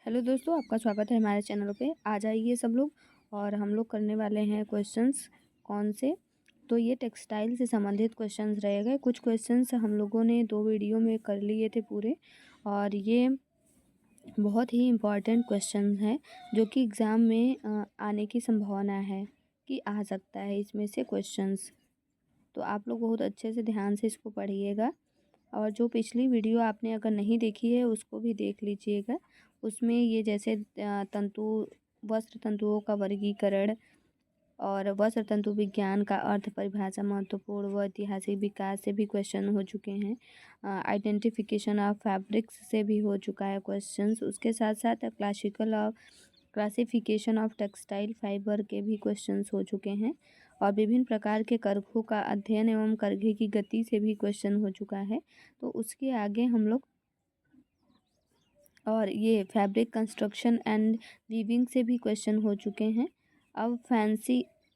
Hello दोस्तों, आपका स्वागत है हमारे चैनल पे। आ जाइए सब लोग। और हम लोग करने वाले हैं क्वेश्चंस। कौन से? तो ये टेक्सटाइल से संबंधित क्वेश्चंस रहेगा। कुछ क्वेश्चंस हम लोगों ने 2 वीडियो में कर लिए थे पूरे, और ये बहुत ही इम्पॉर्टेंट क्वेश्चन है जो कि एग्ज़ाम में आने की संभावना है कि आ सकता है इसमें से क्वेश्चंस। तो आप लोग बहुत अच्छे से ध्यान से इसको पढ़िएगा। और जो पिछली वीडियो आपने अगर नहीं देखी है उसको भी देख लीजिएगा। उसमें ये जैसे तंतु, वस्त्र तंतुओं का वर्गीकरण और वस्त्र तंतु विज्ञान का अर्थ, परिभाषा, महत्वपूर्ण व ऐतिहासिक विकास से भी क्वेश्चन हो चुके हैं। आइडेंटिफिकेशन ऑफ फैब्रिक्स से भी हो चुका है क्वेश्चंस। उसके साथ साथ क्लासिफिकेशन ऑफ टेक्सटाइल फाइबर के भी क्वेश्चंस हो चुके हैं। और विभिन्न प्रकार के करघों का अध्ययन एवं करघे की गति से भी क्वेश्चन हो चुका है। तो उसके आगे हम लोग, और ये फैब्रिक कंस्ट्रक्शन एंड वीविंग से भी क्वेश्चन हो चुके हैं। अब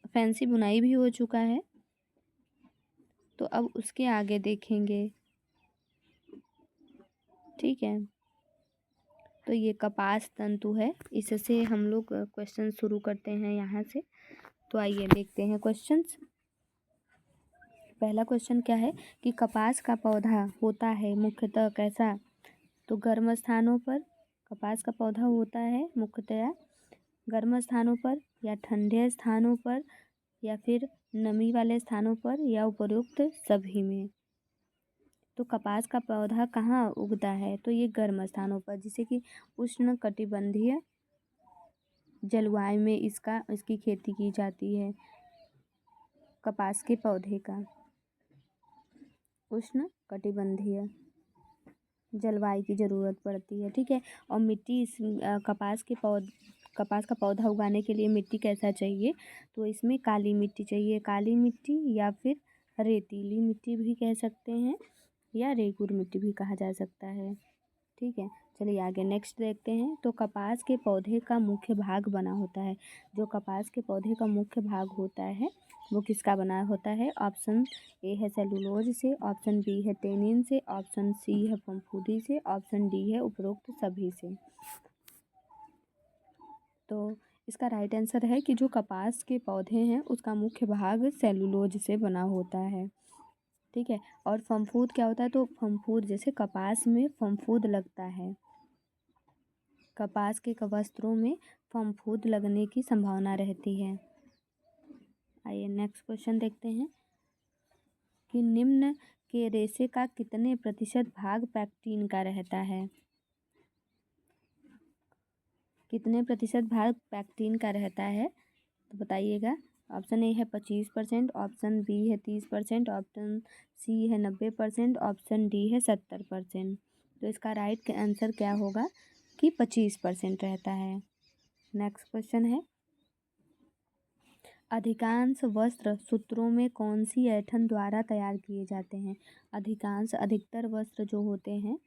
फैंसी बुनाई भी हो चुका है। तो अब उसके आगे देखेंगे। ठीक है, तो ये कपास तंतु है, इससे हम लोग क्वेश्चन शुरू करते हैं यहाँ से। तो आइए देखते हैं क्वेश्चंस। पहला क्वेश्चन क्या है कि कपास का पौधा होता है मुख्यतः कैसा? तो गर्म स्थानों पर कपास का पौधा होता है मुख्यतया गर्म स्थानों पर, या ठंडे स्थानों पर, या फिर नमी वाले स्थानों पर, या उपरोक्त सभी में। तो कपास का पौधा कहाँ उगता है? तो ये गर्म स्थानों पर, जैसे कि उष्ण कटिबंधीय जलवायु में इसकी खेती की जाती है। कपास के पौधे का उष्ण कटिबंधीय जलवायु की ज़रूरत पड़ती है। ठीक है। और मिट्टी कपास का पौधा उगाने के लिए मिट्टी कैसा चाहिए? तो इसमें काली मिट्टी चाहिए। काली मिट्टी या फिर रेतीली मिट्टी भी कह सकते हैं, या रेगुर मिट्टी भी कहा जा सकता है। ठीक है, चलिए आगे नेक्स्ट देखते हैं। तो कपास के पौधे का मुख्य भाग बना होता है। जो कपास के पौधे का मुख्य भाग होता है वो किसका बना होता है? ऑप्शन ए है सेलुलोज से, ऑप्शन बी है टेनिन से, ऑप्शन सी है फफूंदी से, ऑप्शन डी है उपरोक्त सभी से। तो इसका राइट आंसर है कि जो कपास के पौधे हैं उसका मुख्य भाग सेलुलोज से बना होता है। ठीक है। और फफूंद क्या होता है? तो फफूंद जैसे कपास में फफूंद लगता है, कपास के वस्त्रों में फफूंद लगने की संभावना रहती है। आइए नेक्स्ट क्वेश्चन देखते हैं कि निम्न के रेशे का कितने प्रतिशत भाग पैक्टीन का रहता है? कितने प्रतिशत भाग पैक्टीन का रहता है? तो बताइएगा। ऑप्शन ए है 25%, ऑप्शन बी है 30%, ऑप्शन सी है 90%, ऑप्शन डी है 70%। तो इसका राइट आंसर क्या होगा कि 25% रहता है। नेक्स्ट क्वेश्चन है, अधिकांश वस्त्र सूत्रों में कौन सी ऐंठन द्वारा तैयार किए जाते हैं? अधिकतर वस्त्र जो होते हैं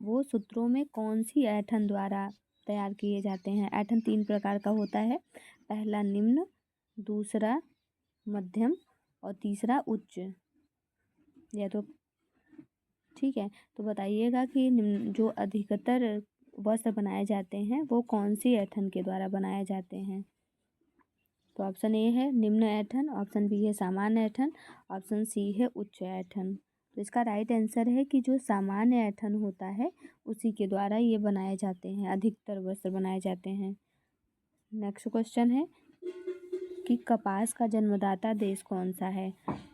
वो सूत्रों में कौन सी ऐंठन द्वारा तैयार किए जाते हैं? ऐंठन 3 प्रकार का होता है। पहला निम्न, दूसरा मध्यम, और तीसरा उच्च। या तो ठीक है, तो बताइएगा कि जो अधिकतर वस्त्र बनाए जाते हैं वो कौन सी ऐंठन के द्वारा बनाए जाते हैं? तो ऑप्शन ए है निम्न ऐंठन, ऑप्शन बी है सामान्य ऐंठन, ऑप्शन सी है उच्च ऐंठन। तो इसका राइट आंसर है कि जो सामान्य ऐंठन होता है उसी के द्वारा ये बनाए जाते हैं, अधिकतर वस्त्र बनाए जाते हैं। नेक्स्ट क्वेश्चन है कि कपास का जन्मदाता देश कौन सा है?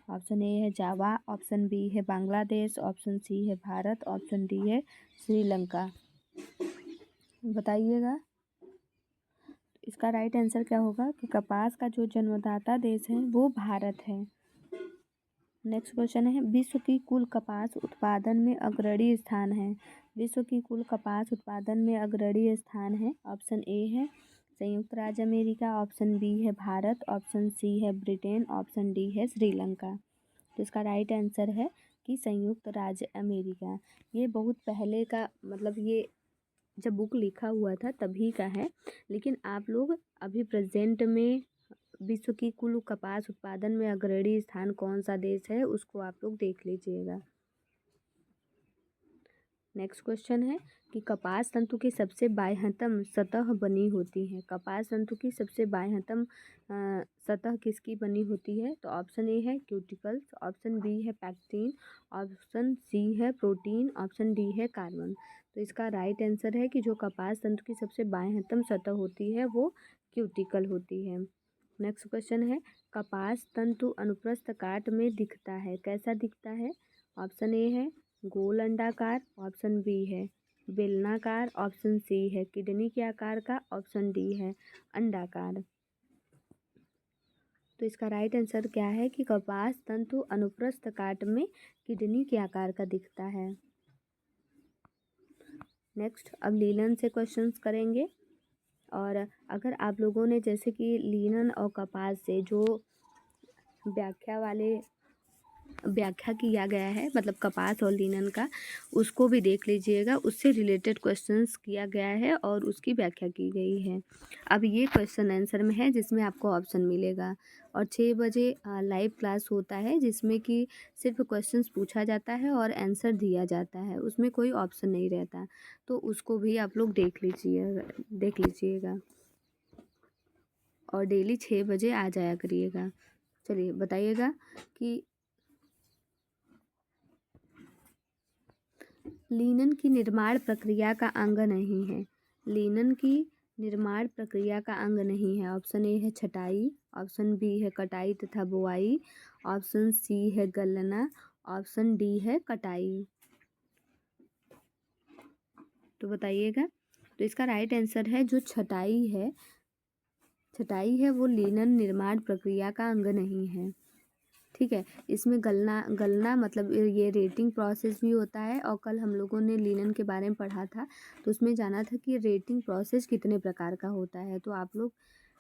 ऑप्शन ए है जावा, ऑप्शन बी है बांग्लादेश, ऑप्शन सी है भारत, ऑप्शन डी है श्रीलंका। बताइएगा। इसका राइट आंसर क्या होगा कि कपास का जो जन्मदाता देश है वो भारत है। नेक्स्ट क्वेश्चन है, विश्व की कुल कपास उत्पादन में अग्रणी स्थान है। विश्व की कुल कपास उत्पादन में अग्रणी स्थान है। ऑप्शन ए है संयुक्त राज्य अमेरिका, ऑप्शन बी है भारत, ऑप्शन सी है ब्रिटेन, ऑप्शन डी है श्रीलंका। तो इसका राइट आंसर है कि संयुक्त राज्य अमेरिका। ये बहुत पहले का, मतलब ये जब बुक लिखा हुआ था तभी का है, लेकिन आप लोग अभी प्रेजेंट में विश्व की कुल कपास उत्पादन में अग्रणी स्थान कौन सा देश है उसको आप लोग देख लीजिएगा। नेक्स्ट क्वेश्चन है कि कपास तंतु की सबसे बाह्यतम सतह बनी होती है। कपास तंतु की सबसे बाह्यतम सतह किसकी बनी होती है? तो ऑप्शन ए है क्यूटिकल्स, ऑप्शन बी है पैक्टिन, ऑप्शन सी है प्रोटीन, ऑप्शन डी है कार्बन। तो इसका राइट आंसर है कि जो कपास तंतु की सबसे बाह्यतम सतह होती है वो क्यूटिकल होती है। नेक्स्ट क्वेश्चन है कपास तंतु अनुप्रस्थ काट में दिखता है, कैसा दिखता है? ऑप्शन ए है गोल अंडाकार, ऑप्शन बी है बेलनाकार, ऑप्शन सी है किडनी के आकार का, ऑप्शन डी है अंडाकार। तो इसका राइट आंसर क्या है कि कपास तंतु अनुप्रस्थ काट में किडनी के आकार का दिखता है। नेक्स्ट अब लीलन से क्वेश्चंस करेंगे। और अगर आप लोगों ने जैसे कि लीनन और कपास से जो व्याख्या किया गया है, मतलब कपास और लीनन का, उसको भी देख लीजिएगा। उससे रिलेटेड क्वेश्चंस किया गया है और उसकी व्याख्या की गई है। अब ये क्वेश्चन आंसर में है जिसमें आपको ऑप्शन मिलेगा। और 6 बजे लाइव क्लास होता है जिसमें कि सिर्फ क्वेश्चंस पूछा जाता है और आंसर दिया जाता है, उसमें कोई ऑप्शन नहीं रहता। तो उसको भी आप लोग देख लीजिएगा और डेली 6 बजे आ जाया करिएगा। चलिए बताइएगा कि लीनन की निर्माण प्रक्रिया का अंग नहीं है। लीनन की निर्माण प्रक्रिया का अंग नहीं है। ऑप्शन ए है छटाई, ऑप्शन बी है कटाई तथा बुआई, ऑप्शन सी है गलना, ऑप्शन डी है कटाई। तो बताइएगा। तो इसका राइट आंसर है जो छटाई है वो लीनन निर्माण प्रक्रिया का अंग नहीं है। ठीक है, इसमें गलना मतलब ये रेटिंग प्रोसेस भी होता है। और कल हम लोगों ने लीनन के बारे में पढ़ा था तो उसमें जाना था कि रेटिंग प्रोसेस कितने प्रकार का होता है। तो आप लोग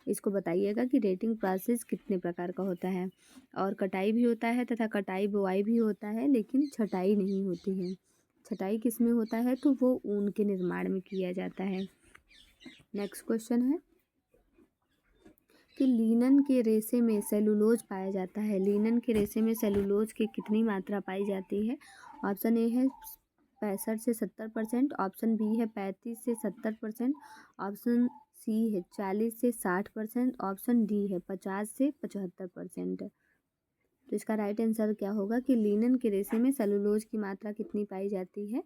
इसको बताइएगा कि रेटिंग प्रोसेस कितने प्रकार का होता है। और कटाई भी होता है तथा कटाई बुआई भी होता है, लेकिन छटाई नहीं होती है। छटाई किस में होता है? तो वो ऊन के निर्माण में किया जाता है। नेक्स्ट क्वेश्चन है कि लीनन के रेशे में सेलुलोज पाया जाता है। लीनन के रेशे में सेलुलोज की कितनी मात्रा पाई जाती है? ऑप्शन ए है 65 से 70%, ऑप्शन बी है 35 से 70%, ऑप्शन सी है 40 से 60%, ऑप्शन डी है 50 से 75%। तो इसका राइट आंसर क्या होगा कि लीनन के रेशे में सेलुलोज की मात्रा कितनी पाई जाती है?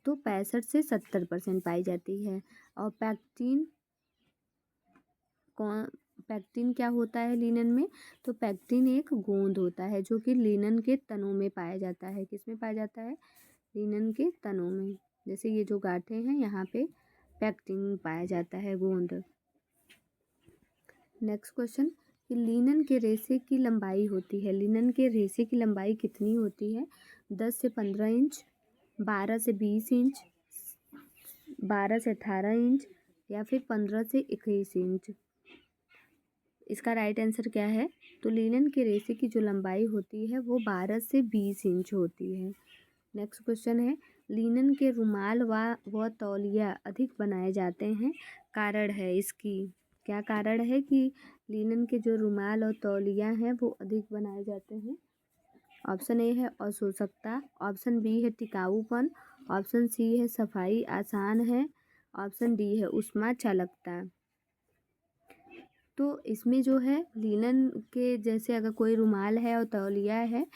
तो 65 से 70% पाई जाती है। और पैक्टिन क्या होता है लीनन में? तो पैक्टिन एक गोंद होता है जो कि लीनन के तनों में पाया जाता है। किस में पाया जाता है? लीनन के तनों में। जैसे ये जो गांठें हैं यहाँ पे पैक्टिन पाया जाता है, गोंद। नेक्स्ट क्वेश्चन कि लीनन के रेशे की लंबाई होती है। लीनन के रेशे की लंबाई कितनी होती है? 10 से 15 इंच, 12 से 20 इंच, 12 से 18 इंच, या फिर 15 से 21 इंच। इसका राइट आंसर क्या है? तो लीनन के रेशे की जो लंबाई होती है वो 12 से 20 इंच होती है। नेक्स्ट क्वेश्चन है लीनन के रुमाल व तौलिया अधिक बनाए जाते हैं, कारण है इसकी। क्या कारण है कि लीनन के जो रुमाल और तौलिया हैं वो अधिक बनाए जाते हैं? ऑप्शन ए है अशोषकता, ऑप्शन बी है टिकाऊपन, ऑप्शन सी है सफाई आसान है, ऑप्शन डी है ऊष्मा चालकता। तो इसमें जो है लीनन के जैसे अगर कोई रुमाल है और तौलिया है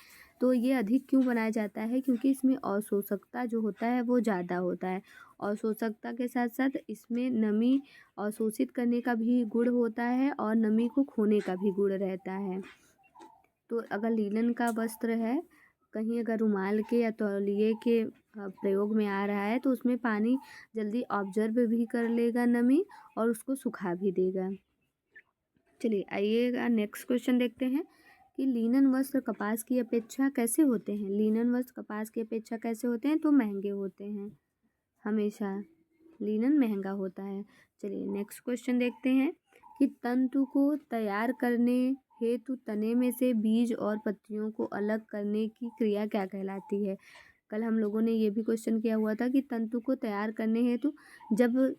तो ये अधिक क्यों बनाया जाता है? क्योंकि इसमें अवशोषकता जो होता है वो ज़्यादा होता है। अवशोषकता के साथ साथ इसमें नमी अवशोषित करने का भी गुण होता है और नमी को खोने का भी गुण रहता है। तो अगर लीनन का वस्त्र है, कहीं अगर रुमाल के या तौलिए के प्रयोग में आ रहा है तो उसमें पानी जल्दी ऑब्जर्व भी कर लेगा नमी और उसको सुखा भी देगा। चलिए आइएगा नेक्स्ट क्वेश्चन देखते हैं कि लीनन वस्त्र कपास की अपेक्षा कैसे होते हैं। लीनन वस्त्र कपास की अपेक्षा कैसे होते हैं? तो महंगे होते हैं। हमेशा लीनन महंगा होता है। चलिए नेक्स्ट क्वेश्चन देखते हैं कि तंतु को तैयार करने हेतु तने में से बीज और पत्तियों को अलग करने की क्रिया क्या कहलाती है? कल हम लोगों ने ये भी क्वेश्चन किया हुआ था कि तंतु को तैयार करने हेतु जब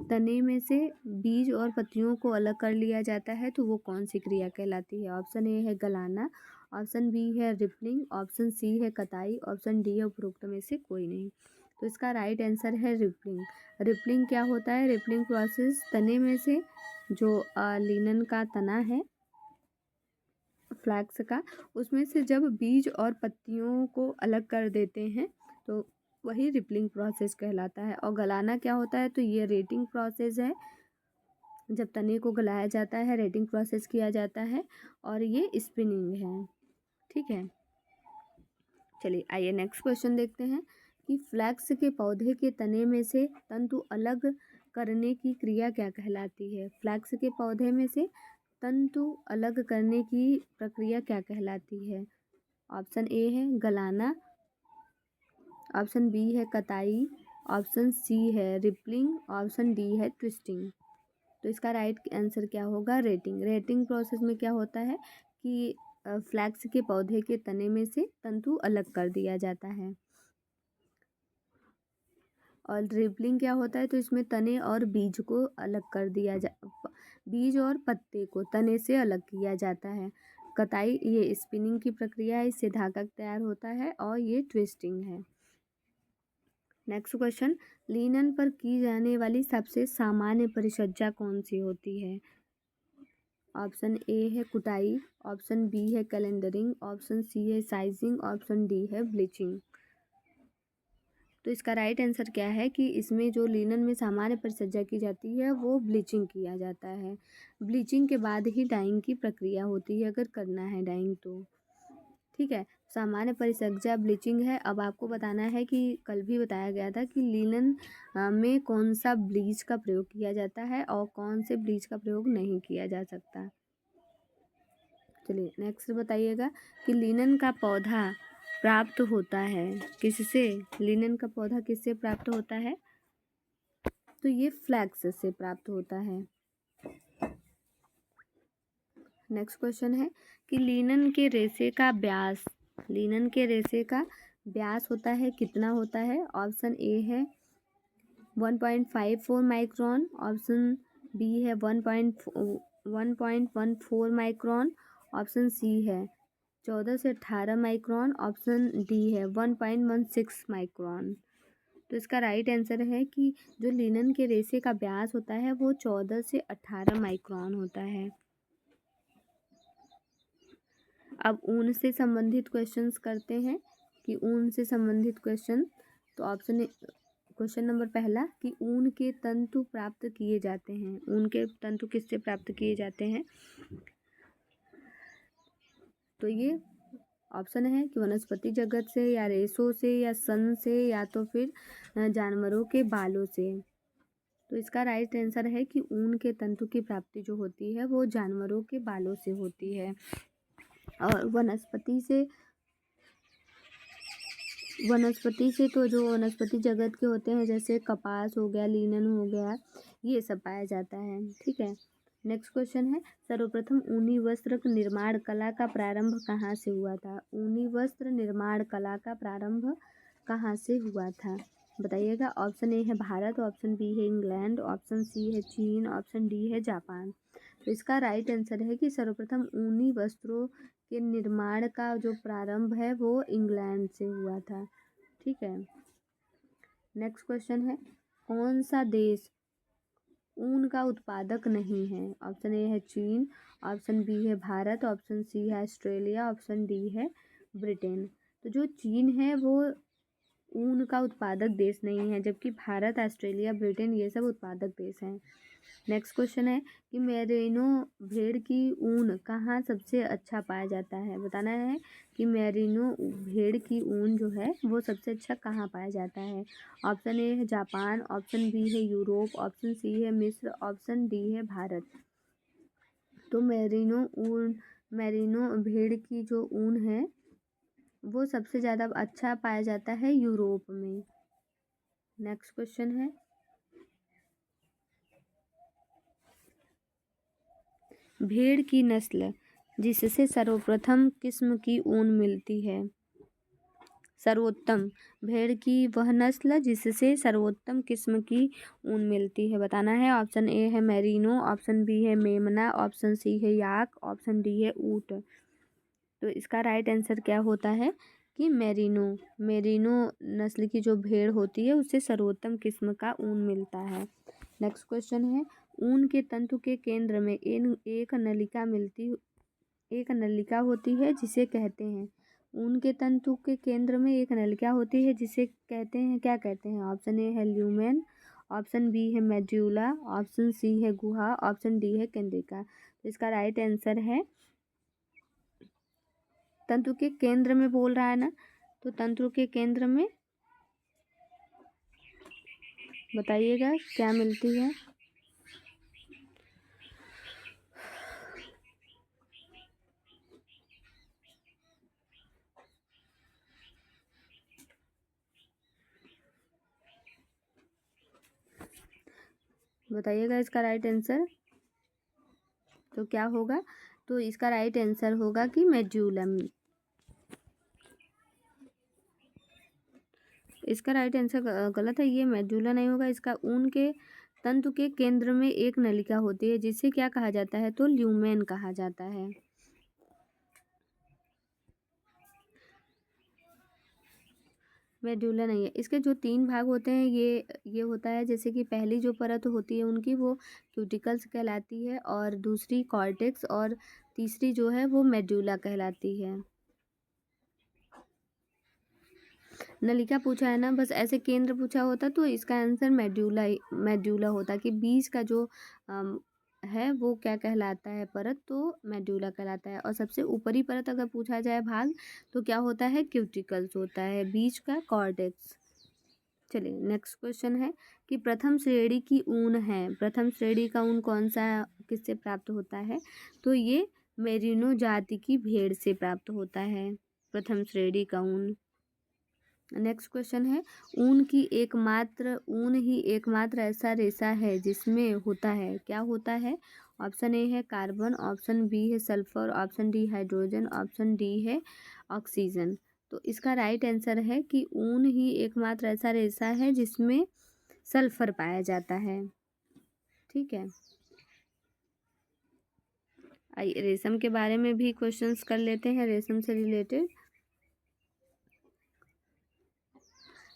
तने में से बीज और पत्तियों को अलग कर लिया जाता है तो वो कौन सी क्रिया कहलाती है? ऑप्शन ए है गलाना, ऑप्शन बी है रिपलिंग, ऑप्शन सी है कताई, ऑप्शन डी है उपरोक्त में से कोई नहीं। तो इसका राइट आंसर है रिपलिंग। रिपलिंग क्या होता है? रिपलिंग प्रोसेस तने में से जो लिनन का तना है फ्लैक्स का, उसमें से जब बीज और पत्तियों को अलग कर देते हैं तो वही रिपलिंग प्रोसेस कहलाता है। और गलाना क्या होता है? तो ये रेटिंग प्रोसेस है। जब तने को गलाया जाता है रेटिंग प्रोसेस किया जाता है, और ये स्पिनिंग है। ठीक है, चलिए आइए नेक्स्ट क्वेश्चन देखते हैं कि फ्लैक्स के पौधे के तने में से तंतु अलग करने की क्रिया क्या कहलाती है? फ्लैक्स के पौधे में से तंतु अलग करने की प्रक्रिया क्या कहलाती है? ऑप्शन ए है गलाना, ऑप्शन बी है कताई, ऑप्शन सी है रिपलिंग, ऑप्शन डी है ट्विस्टिंग। तो इसका राइट आंसर क्या होगा? रेटिंग। रेटिंग प्रोसेस में क्या होता है कि फ्लैक्स के पौधे के तने में से तंतु अलग कर दिया जाता है। और रिपलिंग क्या होता है? तो इसमें तने और बीज को अलग कर दिया बीज और पत्ते को तने से अलग किया जाता है। कताई ये स्पिनिंग की प्रक्रिया है, इससे धागा तैयार होता है, और ये ट्विस्टिंग है। नेक्स्ट क्वेश्चन, लिनन पर की जाने वाली सबसे सामान्य परिचर्या कौन सी होती है? ऑप्शन ए है कुटाई, ऑप्शन बी है कैलेंडरिंग, ऑप्शन सी है साइजिंग, ऑप्शन डी है ब्लीचिंग। तो इसका राइट आंसर क्या है कि इसमें जो लिनन में सामान्य परिचर्या की जाती है वो ब्लीचिंग किया जाता है। ब्लीचिंग के बाद ही डाइंग की प्रक्रिया होती है, अगर करना है डाइंग तो। ठीक है, सामान्य परिचर्या ब्लीचिंग है। अब आपको बताना है कि कल भी बताया गया था कि लिनन में कौन सा ब्लीच का प्रयोग किया जाता है और कौन से ब्लीच का प्रयोग नहीं किया जा सकता। चलिए नेक्स्ट बताइएगा कि लिनन का पौधा प्राप्त होता है किससे? लिनन का पौधा किससे प्राप्त होता है? तो ये फ्लैक्स से प्राप्त होता है। नेक्स्ट क्वेश्चन है कि लिनन के रेशे का व्यास, लिनन के रेशे का व्यास होता है कितना होता है? ऑप्शन ए है 1.54 माइक्रोन, ऑप्शन बी है 1.14 माइक्रोन, ऑप्शन सी है 14 से 18 माइक्रोन, ऑप्शन डी है 1.16 माइक्रोन। तो इसका राइट आंसर है कि जो लिनन के रेशे का व्यास होता है वो 14 से 18 माइक्रोन होता है। अब ऊन से संबंधित क्वेश्चंस करते हैं कि ऊन से संबंधित क्वेश्चन। तो ऑप्शन क्वेश्चन नंबर पहला कि ऊन के तंतु प्राप्त किए जाते हैं। ऊन के तंतु किससे प्राप्त किए जाते हैं? तो ये ऑप्शन है कि वनस्पति जगत से, या रेशों से, या सन से, या तो फिर जानवरों के बालों से। तो इसका राइट आंसर है कि ऊन के तंतु की प्राप्ति जो होती है वो जानवरों के बालों से होती है। और वनस्पति से तो जो वनस्पति जगत के होते हैं जैसे कपास हो गया, लिनन हो गया, ये सब पाया जाता है। ठीक है, नेक्स्ट क्वेश्चन है सर्वप्रथम ऊनी वस्त्र निर्माण कला का प्रारंभ कहाँ से हुआ था? ऊनी वस्त्र निर्माण कला का प्रारंभ कहाँ से हुआ था? बताइएगा। ऑप्शन ए है भारत, ऑप्शन बी है इंग्लैंड, ऑप्शन सी है चीन, ऑप्शन डी है जापान। तो इसका राइट आंसर है कि सर्वप्रथम ऊनी वस्त्रों के निर्माण का जो प्रारंभ है वो इंग्लैंड से हुआ था। ठीक है, नेक्स्ट क्वेश्चन है कौन सा देश ऊन का उत्पादक नहीं है? ऑप्शन ए है चीन, ऑप्शन बी है भारत, ऑप्शन सी है ऑस्ट्रेलिया, ऑप्शन डी है ब्रिटेन। तो जो चीन है वो ऊन का उत्पादक देश नहीं है, जबकि भारत, ऑस्ट्रेलिया, ब्रिटेन ये सब उत्पादक देश हैं। नेक्स्ट क्वेश्चन है कि मेरिनो भेड़ की ऊन कहाँ सबसे अच्छा पाया जाता है? बताना है कि मेरिनो भेड़ की ऊन जो है वो सबसे अच्छा कहाँ पाया जाता है। ऑप्शन ए है जापान, ऑप्शन बी है यूरोप, ऑप्शन सी है मिस्र, ऑप्शन डी है भारत। तो मेरिनो भेड़ की जो ऊन है वो सबसे ज़्यादा अच्छा पाया जाता है यूरोप में। नेक्स्ट क्वेश्चन है भेड़ की नस्ल जिससे सर्वप्रथम किस्म की ऊन मिलती है। सर्वोत्तम भेड़ की वह नस्ल जिससे सर्वोत्तम किस्म की ऊन मिलती है। बताना है। ऑप्शन ए है मेरिनो, ऑप्शन बी है मेमना, ऑप्शन सी है याक, ऑप्शन डी है ऊट। तो इसका राइट आंसर क्या होता है कि मेरिनो। मेरिनो नस्ल की जो भेड़ होती है उससे सर्वोत्तम किस्म का ऊन मिलता है। नेक्स्ट क्वेश्चन है, ऊन के तंतु के केंद्र में एक नलिका होती है जिसे कहते हैं। ऊन के तंतु के केंद्र में एक नलिका होती है जिसे कहते हैं, क्या कहते हैं? ऑप्शन ए है ल्यूमेन, ऑप्शन बी है मेड्यूला, ऑप्शन सी है गुहा, ऑप्शन डी है केंद्रिका। तो इसका राइट आंसर है, तंतु के केंद्र में बोल रहा है ना, तो तंतु के केंद्र में बताइएगा क्या मिलती है। बताइएगा इसका राइट आंसर तो क्या होगा? तो इसका राइट आंसर होगा कि मेड्यूलम। इसका राइट आंसर गलत है, ये मेडुला नहीं होगा। इसका ऊन के तंतु के केंद्र में एक नलिका होती है जिसे क्या कहा जाता है? तो ल्यूमेन कहा जाता है। मेडुला नहीं है। इसके जो 3 भाग होते हैं ये होता है, जैसे कि पहली जो परत होती है उनकी वो क्यूटिकल्स कहलाती है, और दूसरी कॉर्टेक्स, और तीसरी जो है वो मेडुला कहलाती है। नलिका पूछा है ना, बस ऐसे केंद्र पूछा होता तो इसका आंसर मेड्यूला होता, कि बीच का जो है वो क्या कहलाता है परत? तो मेड्यूला कहलाता है। और सबसे ऊपरी परत अगर पूछा जाए भाग तो क्या होता है? क्यूटिकल्स होता है, बीच का कॉर्टेक्स। चलिए नेक्स्ट क्वेश्चन है कि प्रथम श्रेणी की ऊन है, प्रथम श्रेणी का ऊन कौन सा किससे प्राप्त होता है? तो ये मेरिनो जाति की भेड़ से प्राप्त होता है प्रथम श्रेणी का ऊन। नेक्स्ट क्वेश्चन है, ऊन ही एकमात्र ऐसा रेशा है जिसमें होता है, क्या होता है? ऑप्शन ए है कार्बन, ऑप्शन बी है sulphur, option D hydrogen, option D है ऑक्सीजन। तो इसका राइट आंसर है कि ऊन ही एकमात्र ऐसा रेशा है जिसमें सल्फर पाया जाता है। ठीक है, आइए रेशम के बारे में भी क्वेश्चंस कर लेते हैं, रेशम से रिलेटेड।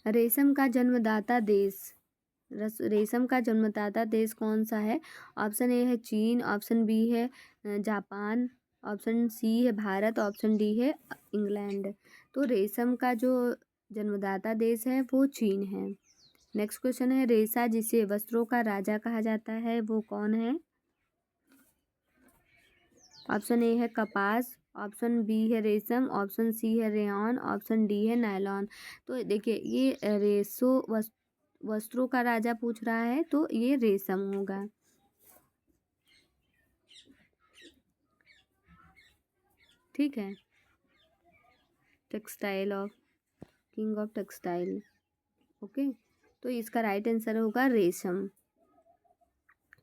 रेशम का जन्मदाता देश, रेशम का जन्मदाता देश कौन सा है? ऑप्शन ए है चीन, ऑप्शन बी है जापान, ऑप्शन सी है भारत, ऑप्शन डी है इंग्लैंड। तो रेशम का जो जन्मदाता देश है वो चीन है। नेक्स्ट क्वेश्चन है, रेशा जिसे वस्त्रों का राजा कहा जाता है वो कौन है? ऑप्शन ए है कपास, ऑप्शन बी है रेशम, ऑप्शन सी है रेयॉन, ऑप्शन डी है नायलॉन। तो देखिए ये वस्त्रों का राजा पूछ रहा है तो ये रेशम होगा। ठीक है, textile of king of textile. Okay, तो इसका राइट आंसर होगा रेशम।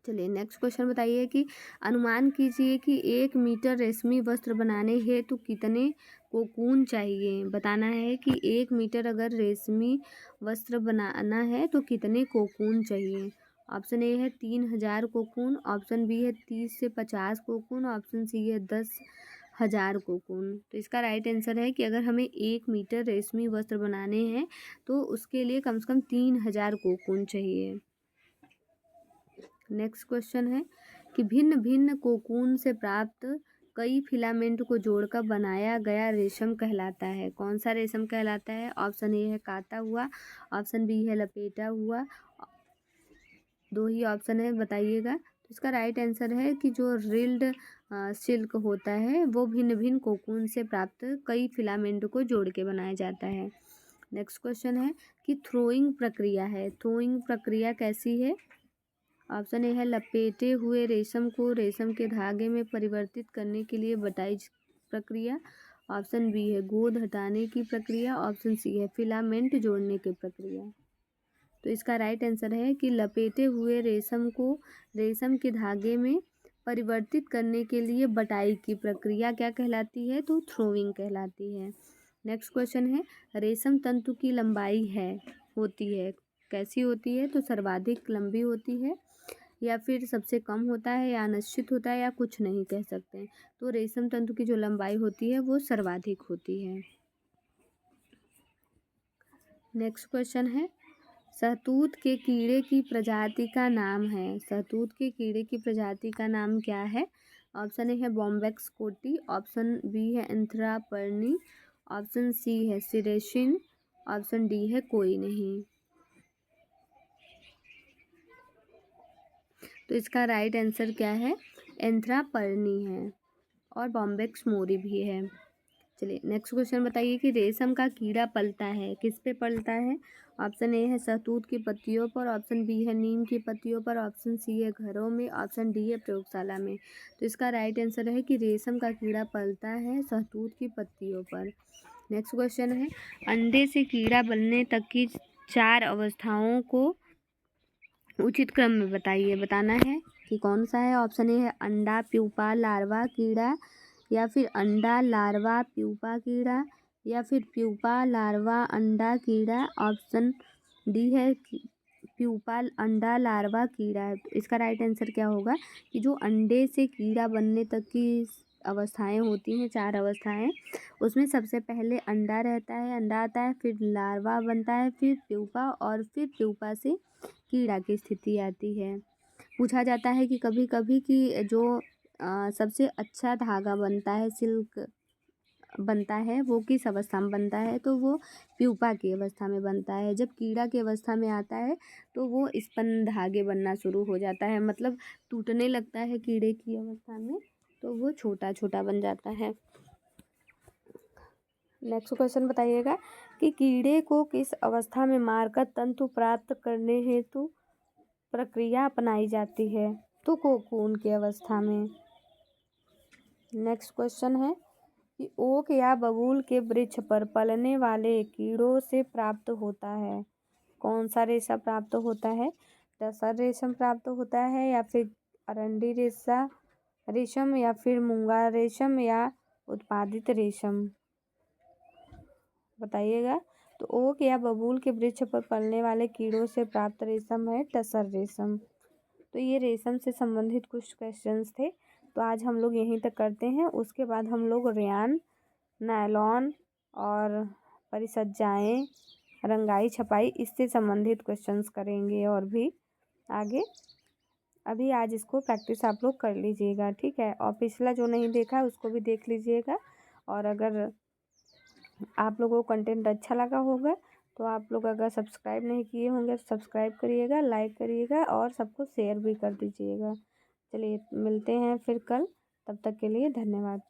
चलिए नेक्स्ट क्वेश्चन बताइए कि अनुमान कीजिए कि 1 मीटर रेशमी वस्त्र बनाने हेतु कितने कोकून चाहिए। बताना है कि 1 मीटर अगर रेशमी वस्त्र बनाना है तो कितने कोकून चाहिए। ऑप्शन ए है 3000 कोकून, ऑप्शन बी है 30 से 50 कोकून, ऑप्शन सी है 10,000 कोकून। तो इसका राइट आंसर है कि अगर हमें 1 मीटर रेशमी वस्त्र बनाने हैं तो उसके लिए कम से कम 3000 कोकून चाहिए। नेक्स्ट क्वेश्चन है कि भिन्न भिन्न कोकून से प्राप्त कई फिलामेंट को जोड़कर बनाया गया रेशम कहलाता है, कौन सा रेशम कहलाता है? ऑप्शन ए है काता हुआ, ऑप्शन बी है लपेटा हुआ, 2 ही ऑप्शन है, बताइएगा। तो इसका राइट आंसर है कि जो रिल्ड सिल्क होता है वो भिन्न भिन्न कोकून से प्राप्त कई फिलामेंट को जोड़ के बनाया जाता है। नेक्स्ट क्वेश्चन है कि थ्रोइंग प्रक्रिया है, थ्रोइंग प्रक्रिया कैसी है? ऑप्शन ए है लपेटे हुए रेशम को रेशम के धागे में परिवर्तित करने के लिए बटाई प्रक्रिया, ऑप्शन बी है गोंद हटाने की प्रक्रिया, ऑप्शन सी है फिलामेंट जोड़ने की प्रक्रिया। तो इसका राइट आंसर है कि लपेटे हुए रेशम को रेशम के धागे में परिवर्तित करने के लिए बटाई की प्रक्रिया क्या कहलाती है? तो थ्रोइंग कहलाती है। नेक्स्ट क्वेश्चन है, रेशम तंतु की लंबाई होती है कैसी होती है? तो सर्वाधिक लंबी होती है या फिर सबसे कम होता है या अनिश्चित होता है या कुछ नहीं कह सकते हैं। तो रेशम तंतु की जो लंबाई होती है वो सर्वाधिक होती है। नेक्स्ट क्वेश्चन है, शहतूत के कीड़े की प्रजाति का नाम है। शहतूत के कीड़े की प्रजाति का नाम क्या है? ऑप्शन ए है बॉम्बेक्स कोटी, ऑप्शन बी है एंथ्रा पर्नी, ऑप्शन सी है सिरेशिन, ऑप्शन डी है कोई नहीं। तो इसका राइट आंसर क्या है? एंथ्रा पर्नी है और बॉम्बेक्स मोरी भी है। चलिए नेक्स्ट क्वेश्चन बताइए कि रेशम का कीड़ा पलता है, किस पे पलता है? ऑप्शन ए है शहतूत की पत्तियों पर, ऑप्शन बी है नीम की पत्तियों पर, ऑप्शन सी है घरों में, ऑप्शन डी है प्रयोगशाला में। तो इसका राइट आंसर है कि रेशम का कीड़ा पलता है शहतूत की पत्तियों पर। नेक्स्ट क्वेश्चन है, अंडे से कीड़ा बनने तक की 4 अवस्थाओं को उचित क्रम में बताइए। बताना है कि कौन सा है। ऑप्शन ए है अंडा, प्यूपा, लार्वा, कीड़ा, या फिर अंडा, लार्वा, प्यूपा, कीड़ा, या फिर प्यूपा, लार्वा, अंडा, कीड़ा। ऑप्शन डी है प्यूपा, अंडा, लार्वा, कीड़ा है। तो इसका राइट आंसर क्या होगा कि जो अंडे से कीड़ा बनने तक की अवस्थाएं होती हैं, 4 अवस्थाएं, उसमें सबसे पहले अंडा रहता है, अंडा आता है, फिर लार्वा बनता है, फिर प्यूपा, और फिर प्यूपा से कीड़ा की स्थिति आती है। पूछा जाता है कि कभी कभी कि जो सबसे अच्छा धागा बनता है, सिल्क बनता है, वो किस अवस्था में बनता है? तो वो प्यूपा की अवस्था में बनता है। जब कीड़ा की अवस्था में आता है तो वो स्पन धागे बनना शुरू हो जाता है, मतलब टूटने लगता है कीड़े की अवस्था में, तो वो छोटा छोटा बन जाता है। नेक्स्ट क्वेश्चन बताइएगा कि कीड़े को किस अवस्था में मारकर तंतु प्राप्त करने हेतु प्रक्रिया अपनाई जाती है? तो कोकून की अवस्था में। नेक्स्ट क्वेश्चन है कि ओक या बबूल के वृक्ष पर पलने वाले कीड़ों से प्राप्त होता है, कौन सा रेशा प्राप्त होता है? टसर रेशम प्राप्त होता है, या फिर अरंडी रेशम, या फिर मूंगा रेशम, या उत्पादित रेशम? बताइएगा। तो ओक या बबूल के वृक्ष पर पलने वाले कीड़ों से प्राप्त रेशम है टसर रेशम। तो ये रेशम से संबंधित कुछ क्वेश्चंस थे। तो आज हम लोग यहीं तक करते हैं, उसके बाद हम लोग रेयान, नायलॉन और परिसज्जाएँ, रंगाई छपाई, इससे संबंधित क्वेश्चंस करेंगे और भी आगे। अभी आज इसको प्रैक्टिस आप लोग कर लीजिएगा, ठीक है? और पिछला जो नहीं देखा है उसको भी देख लीजिएगा। और अगर आप लोगों को कंटेंट अच्छा लगा होगा तो आप लोग अगर सब्सक्राइब नहीं किए होंगे तो सब्सक्राइब करिएगा, लाइक करिएगा और सबको शेयर भी कर दीजिएगा। चलिए मिलते हैं फिर कल, तब तक के लिए धन्यवाद।